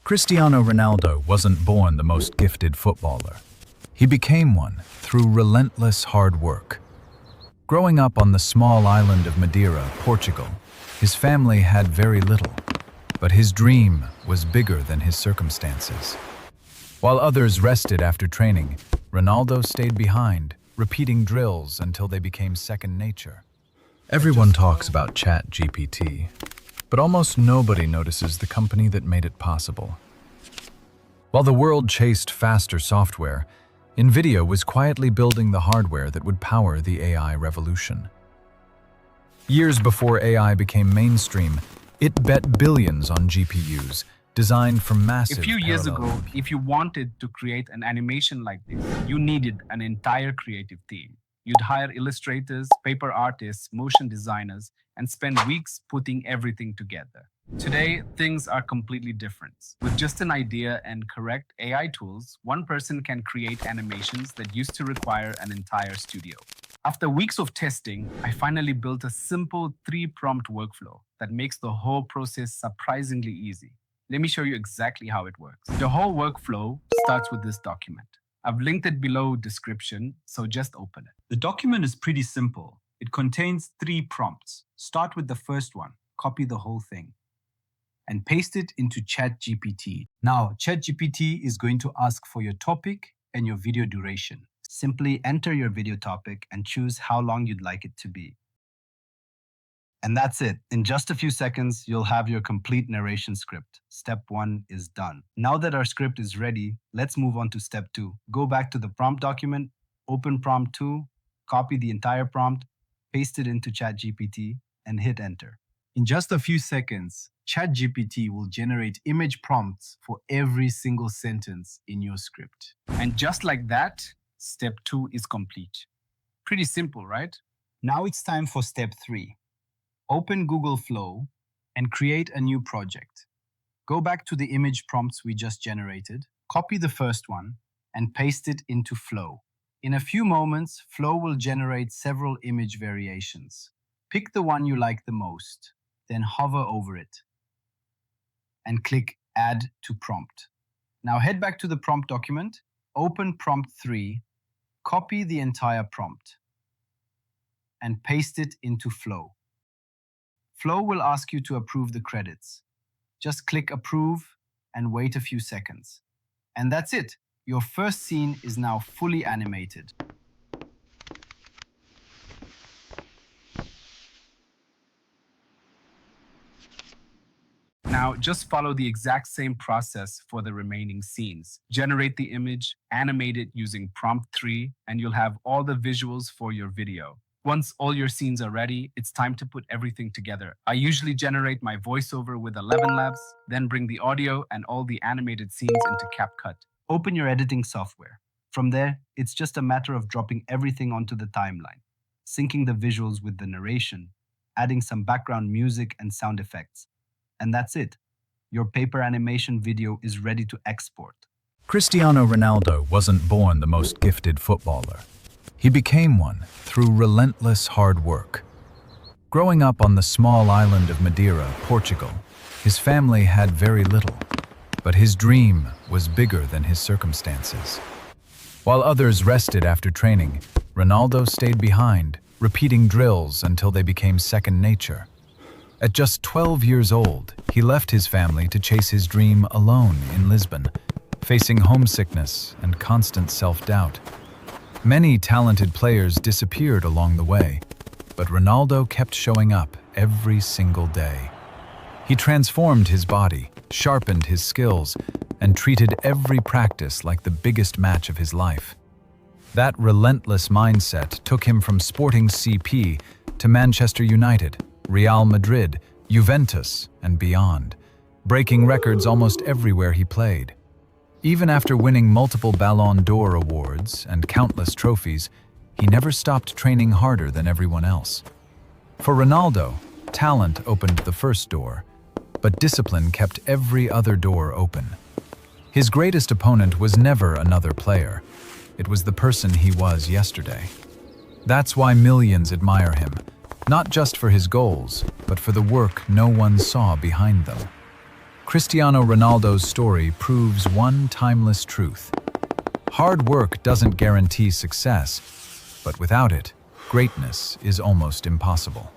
Cristiano Ronaldo wasn't born the most gifted footballer. He became one through relentless hard work. Growing up on the small island of Madeira, Portugal, his family had very little, but his dream was bigger than his circumstances. While others rested after training, Ronaldo stayed behind, repeating drills until they became second nature. Everyone talks about ChatGPT, but almost nobody notices the company that made it possible. While the world chased faster software, NVIDIA was quietly building the hardware that would power the AI revolution. Years before AI became mainstream, it bet billions on GPUs, designed for massive A few years parallel ago, compute. if you wanted to create an animation like this, you needed an entire creative team. You'd hire illustrators, paper artists, motion designers, and spend weeks putting everything together. Today, things are completely different. With just an idea and correct AI tools, one person can create animations that used to require an entire studio. After weeks of testing, I finally built a simple 3-prompt workflow that makes the whole process surprisingly easy. Let me show you exactly how it works. The whole workflow starts with this document. I've linked it below description, so just open it. The document is pretty simple. It contains 3 prompts. Start with the first one, copy the whole thing, and paste it into ChatGPT. Now, ChatGPT is going to ask for your topic and your video duration. Simply enter your video topic and choose how long you'd like it to be. And that's it. In just a few seconds, you'll have your complete narration script. Step 1 is done. Now that our script is ready, let's move on to step 2. Go back to the prompt document, open prompt 2, copy the entire prompt, paste it into ChatGPT, and hit enter. In just a few seconds, ChatGPT will generate image prompts for every single sentence in your script. And just like that, step 2 is complete. Pretty simple, right? Now it's time for step 3. Open Google Flow and create a new project. Go back to the image prompts we just generated, copy the first one, and paste it into Flow. In a few moments, Flow will generate several image variations. Pick the one you like the most, then hover over it and click Add to Prompt. Now head back to the prompt document, open prompt 3, copy the entire prompt, and paste it into Flow. Flow will ask you to approve the credits. Just click Approve and wait a few seconds. And that's it. Your first scene is now fully animated. Now, just follow the exact same process for the remaining scenes. Generate the image, animate it using prompt 3, and you'll have all the visuals for your video. Once all your scenes are ready, it's time to put everything together. I usually generate my voiceover with ElevenLabs, then bring the audio and all the animated scenes into CapCut. Open your editing software. From there, it's just a matter of dropping everything onto the timeline, syncing the visuals with the narration, adding some background music and sound effects. And that's it. Your paper animation video is ready to export. Cristiano Ronaldo wasn't born the most gifted footballer. He became one through relentless hard work. Growing up on the small island of Madeira, Portugal, his family had very little, but his dream was bigger than his circumstances. While others rested after training, Ronaldo stayed behind, repeating drills until they became second nature. At just 12 years old, he left his family to chase his dream alone in Lisbon, facing homesickness and constant self-doubt. Many talented players disappeared along the way, but Ronaldo kept showing up every single day. He transformed his body, sharpened his skills, and treated every practice like the biggest match of his life. That relentless mindset took him from Sporting CP to Manchester United, Real Madrid, Juventus, and beyond, breaking records almost everywhere he played. Even after winning multiple Ballon d'Or awards and countless trophies, he never stopped training harder than everyone else. For Ronaldo, talent opened the first door, but discipline kept every other door open. His greatest opponent was never another player. It was the person he was yesterday. That's why millions admire him, not just for his goals, but for the work no one saw behind them. Cristiano Ronaldo's story proves one timeless truth. Hard work doesn't guarantee success, but without it, greatness is almost impossible.